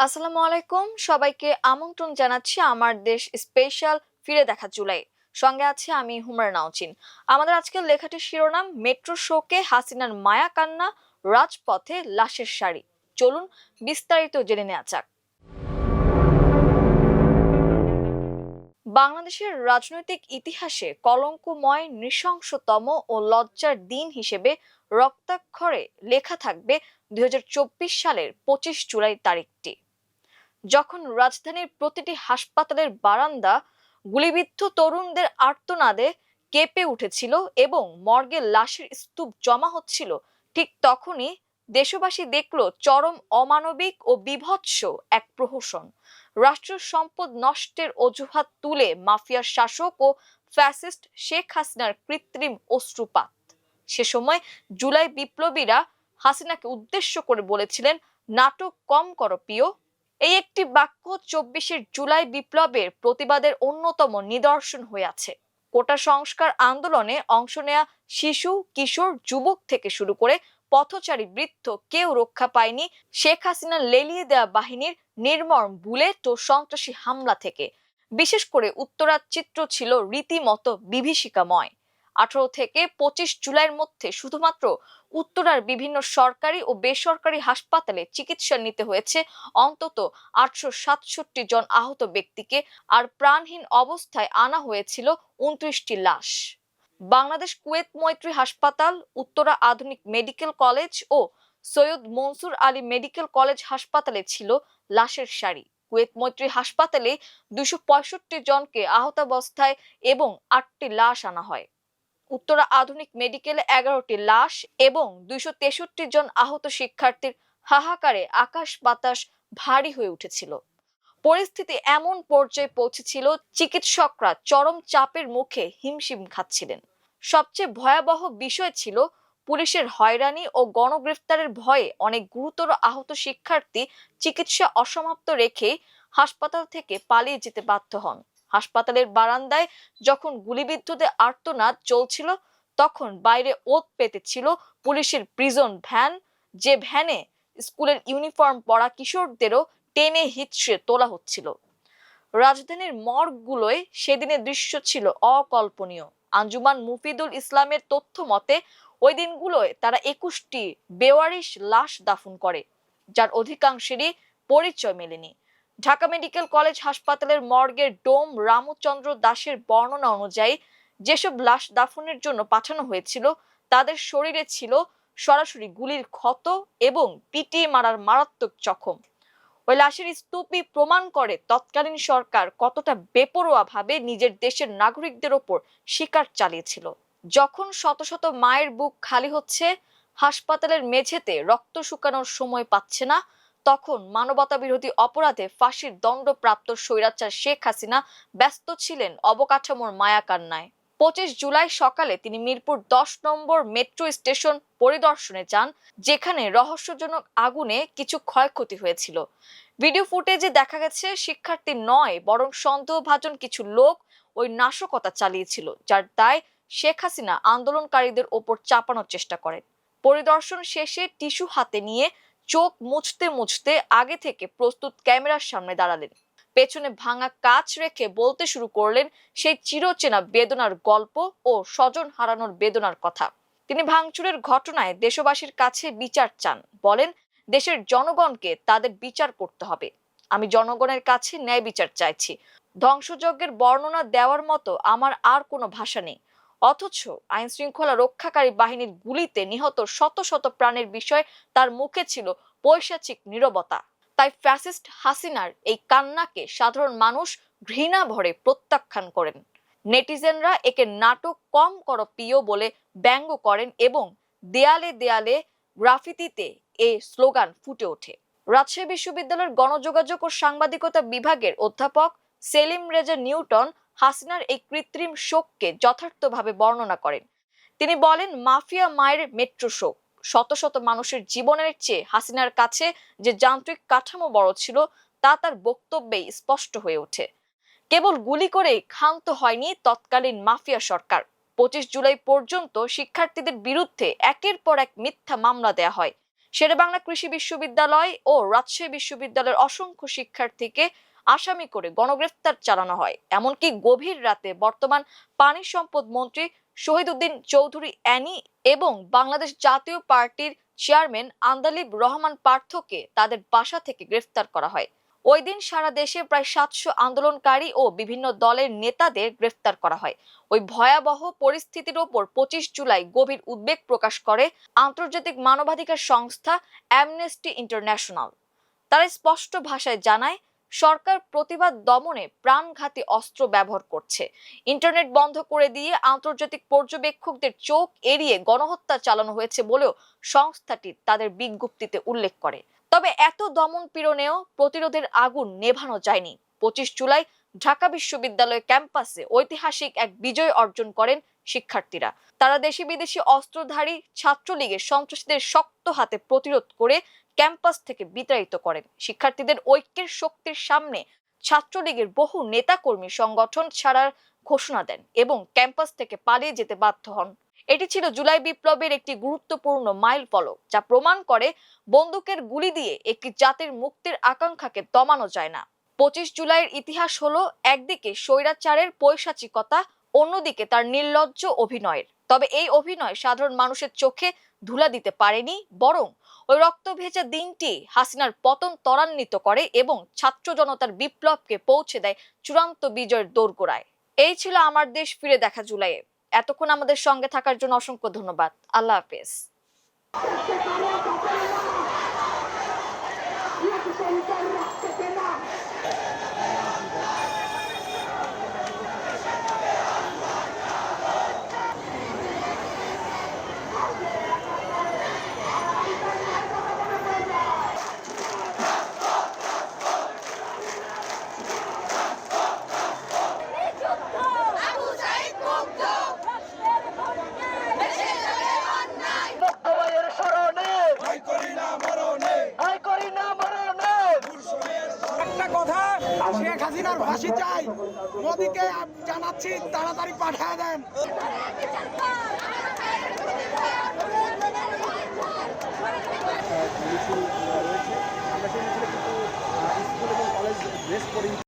আসসালামু আলাইকুম, সবাইকে আমন্ত্রণ জানাচ্ছি আমার দেশ স্পেশাল ফিরে দেখা জুলাই। সঙ্গে আছে আমি হুমায়রা নাওচিন। আমাদের আজকের লেখাটির শিরোনাম মেট্রো শোকে হাসিনার মায়া কান্না, রাজপথে লাশের সারি। চলুন বিস্তারিত জেনে নেওয়া যাক। বাংলাদেশের রাজনৈতিক ইতিহাসে কলঙ্কময়, নৃশংসতম ও লজ্জার দিন হিসেবে রক্তাক্ষরে লেখা থাকবে 2024 সালের 25 জুলাই তারিখটি, যখন রাজধানীর প্রতিটি হাসপাতালের বারান্দা গুলিবিদ্ধ তরুণদের আর্তনাদে কেঁপে উঠেছিল এবং মর্গে লাশের স্তূপ জমা হচ্ছিল। ঠিক তখনই দেশবাসী দেখল চরম অমানবিক ও বীভৎস এক প্রহসন। রাষ্ট্র সম্পদ নষ্টের অজুহাত তুলে মাফিয়ার শাসক ও ফ্যাসিস্ট শেখ হাসিনার কৃত্রিম অশ্রুপাত। সে সময় জুলাই বিপ্লবীরা হাসিনাকে উদ্দেশ্য করে বলেছিলেন, নাটক কম করো প্রিয়। এই একটি বাক্য 24 জুলাই বিপ্লবের প্রতিবাদের অন্যতম নিদর্শন হয়ে আছে। কোটা সংস্কার আন্দোলনে অংশ নেয়া শিশু, কিশোর, যুবক থেকে শুরু করে পথচারী, বৃদ্ধ কেউ রক্ষা পায়নি শেখ হাসিনার লেলিয়ে দেওয়া বাহিনীর নির্মম বুলেট ও সন্ত্রাসী হামলা থেকে। বিশেষ করে উত্তরার চিত্র ছিল রীতিমতো বিভীষিকাময়। 18 থেকে 25 জুলাইয়ের মধ্যে শুধুমাত্র উত্তরার বিভিন্ন সরকারি ও বেসরকারি হাসপাতালে চিকিৎসা নিতে হয়েছে অন্তত 867 জন আহত ব্যক্তিকে, আর প্রাণহীন অবস্থায় আনা হয়েছিল 29টি লাশ। বাংলাদেশ কুয়েত মৈত্রী হাসপাতাল, উত্তরা আধুনিক মেডিকেল কলেজ ও সৈয়দ মনসুর আলী মেডিকেল কলেজ হাসপাতালে ছিল লাশের সারি। কুয়েত মৈত্রী হাসপাতালে 265 জনকে আহত অবস্থায় এবং 8টি লাশ আনা হয়। উত্তরা আধুনিক মেডিকেলে 11টি লাশ এবং 263 জন আহত শিক্ষার্থীর হাহাকারে আকাশ বাতাস ভারী হয়ে উঠেছিল। পরিস্থিতি এমন পর্যায়ে পৌঁছেছিল, চিকিৎসকরা চরম চাপের মুখে হিমশিম খাচ্ছিলেন। সবচেয়ে ভয়াবহ বিষয় ছিল, পুলিশের হয়রানি ও গণগ্রেফতারের ভয়ে অনেক গুরুতর আহত শিক্ষার্থী চিকিৎসা অসমাপ্ত রেখে হাসপাতাল থেকে পালিয়ে যেতে বাধ্য হন। হাসপাতালের বারান্দায় যখন গুলিবিদ্ধদের আর্তনাদ চলছিল, তখন বাইরে ওত পেতেছিল পুলিশের প্রিজন ভ্যান, যে ভ্যানে স্কুলের ইউনিফর্ম পরা কিশোরদেরও টেনে হিচড়ে তোলা হচ্ছিল। রাজধানীর মর্গগুলোয় সেদিনের দৃশ্য ছিল অকল্পনীয়। আঞ্জুমান মুফিদুল ইসলামের তথ্য মতে ওই দিনগুলোয় তারা 21টি বেওয়ারিশ লাশ দাফন করে, যার অধিকাংশেরই পরিচয় মেলেনি। ঢাকা মেডিকেল কলেজ হাসপাতালের মর্গের ডোম রামচন্দ্র দাসের বর্ণনা অনুযায়ী যেসব লাশ দাফনের জন্য পাঠানো হয়েছিল, তাদের শরীরে ছিল সরাসরি গুলির ক্ষত এবং পিটিয়ে মারার মারাত্মক জখম। ওই লাশের স্তূপই প্রমাণ করে তৎকালীন সরকার কতটা বেপরোয়া ভাবে নিজের দেশের নাগরিকদের ওপর শিকার চালিয়েছিল। যখন শত শত মায়ের বুক খালি হচ্ছে, হাসপাতালের মেঝেতে রক্ত শুকানোর সময় পাচ্ছে না, তখন মানবতা বিরোধী অপরাধে ফাঁসির দণ্ডপ্রাপ্ত স্বৈরাচার শেখ হাসিনা ব্যস্ত ছিলেন অবকাঠামোর মায়া কান্নায়। 25 জুলাই সকালে তিনি মিরপুর 10 নম্বর মেট্রো স্টেশন পরিদর্শনে যান, যেখানে রহস্যজনক আগুনে কিছু ক্ষয়ক্ষতি হয়েছিল। ভিডিও ফুটেজে দেখা গেছে শিক্ষার্থী নয়, বরং সন্দেহভাজন কিছু লোক ওই নাশকতা চালিয়েছিল, যার দায় শেখ হাসিনা আন্দোলনকারীদের ওপর চাপানোর চেষ্টা করেন। পরিদর্শন শেষে টিস্যু হাতে নিয়ে চোখ মুছতে মুছতে আগে থেকে প্রস্তুত ক্যামেরার সামনে দাঁড়ালেন। পেছনে ভাঙা কাঁচ রেখে বলতে শুরু করলেন সেই চিরচেনা বেদনার গল্প ও স্বজন হারানোর বেদনার কথা। তিনি ভাঙচুরের ঘটনায় দেশবাসীর কাছে বিচার চান, বলেন দেশের জনগণকে তাদের বিচার করতে হবে। আমি জনগণের কাছে ন্যায় বিচার চাইছি। ধ্বংসযজ্ঞের বর্ণনা দেওয়ার মতো আমার আর কোনো ভাষা নেই। অথচ আইন শৃঙ্খলা রক্ষাকারী বাহিনীর গুলিতে নিহত শত শত প্রাণের বিষয় তার মুখে ছিল পৈশাচিক নীরবতা। তাই ফ্যাসিস্ট হাসিনার এই কান্নাকে সাধারণ মানুষ ঘৃণা ভরে প্রত্যাখ্যান করেন। নেটিজেনরা একে নাটক কম করো প্রিয় বলে ব্যঙ্গ করেন এবং দেয়ালে দেয়ালে গ্রাফিতিতে এই স্লোগান ফুটে ওঠে। রাজশাহী বিশ্ববিদ্যালয়ের গণযোগাযোগ ও সাংবাদিকতা বিভাগের অধ্যাপক সেলিম রেজা নিউটন হাসিনার এই কৃত্রিম শোককে যথার্থভাবে বর্ণনা করেন। তিনি বলেন, মাফিয়া মায়ের মেট্রো শোক। শত শত মানুষের জীবনের চেয়ে হাসিনার কাছে যে যান্ত্রিক কাঠামো বড় ছিল, তা তার বক্তব্যেই স্পষ্ট হয়ে ওঠে। কেবল গুলি করেই ক্ষান্ত হয়নি তৎকালীন মাফিয়া সরকার। 25 জুলাই পর্যন্ত শিক্ষার্থীদের বিরুদ্ধে একের পর এক মিথ্যা মামলা দেয়া হয়। শেরেবাংলা কৃষি বিশ্ববিদ্যালয় ও রাজশাহী বিশ্ববিদ্যালয়ের অসংখ্য শিক্ষার্থীকে আসামি করে গণগ্রেফতার চালানো হয়। এমনকি গভীর রাতে বর্তমান পানি সম্পদ মন্ত্রী শহীদউদ্দিন চৌধুরী অ্যানি এবং বাংলাদেশ জাতীয় পার্টির চেয়ারম্যান আন্দালিব রহমান পার্থকে তাদের বাসা থেকে গ্রেফতার করা হয়। ওই দিন সারা দেশে প্রায় ৭০০ আন্দোলনকারী ও বিভিন্ন দলের নেতাদের গ্রেফতার করা হয়। ওই ভয়াবহ পরিস্থিতির ওপর ২৫ জুলাই গভীর উদ্বেগ প্রকাশ করে আন্তর্জাতিক মানবাধিকার সংস্থা অ্যামনেস্টি ইন্টারন্যাশনাল। তারা স্পষ্ট ভাষায় জানায়, সরকার প্রতিবাদ দমনে প্রাণঘাতী অস্ত্র ব্যবহার করছে। ইন্টারনেট বন্ধ করে দিয়ে আন্তর্জাতিক পর্যবেক্ষকদের চোখ এড়িয়ে গণহত্যা চালানো হয়েছে বলেও সংস্থাটি তাদের বিজ্ঞপ্তিতে উল্লেখ করে। তবে এত দমন পীড়নেও প্রতিরোধের আগুন নেভানো যায়নি। ২৫ জুলাই ঢাকা বিশ্ববিদ্যালয় ক্যাম্পাসে ঐতিহাসিক এক বিজয় অর্জন করেন শিক্ষার্থীরা। তারা দেশি বিদেশি অস্ত্রধারী ছাত্রলীগের সন্ত্রাসীদের শক্ত হাতে প্রতিরোধ করে ক্যাম্পাস থেকে বিতাড়িত করেন। শিক্ষার্থীদের ঐক্যের শক্তির সামনে ছাত্রলীগের বহু নেতাকর্মী সংগঠন ছাড়ার ঘোষণা দেন এবং ক্যাম্পাস থেকে পালিয়ে যেতে বাধ্য হন। এটি ছিল জুলাই বিপ্লবের একটি গুরুত্বপূর্ণ মাইল ফলক, যা প্রমাণ করে বন্দুকের গুলি দিয়ে একটি জাতির মুক্তির আকাঙ্ক্ষাকে দমানো যায় না। ২৫ জুলাইয়ের ইতিহাস হলো একদিকে স্বৈরাচারের পৈশাচিকতা, অন্যদিকে তার নির্লজ্জ অভিনয়ের। তবে এই অভিনয় সাধারণ মানুষের চোখে ধুলা দিতে পারেনি, বরং ওই রক্ত ভেজা দিনটি হাসিনার পতন ত্বরান্বিত করে এবং ছাত্র জনতার বিপ্লবকে পৌঁছে দেয় চূড়ান্ত বিজয়ের দোরগোড়ায়। এই ছিল আমার দেশ ফিরে দেখা জুলাইয়ে। এতক্ষণ আমাদের সঙ্গে থাকার জন্য অসংখ্য ধন্যবাদ। আল্লাহ হাফেজ। শেখ হাসিনার ফাঁসি চাই, মোদিকে জানাচ্ছি তাড়াতাড়ি পাঠিয়ে দেন। স্কুল এবং কলেজ ড্রেস পরিহিত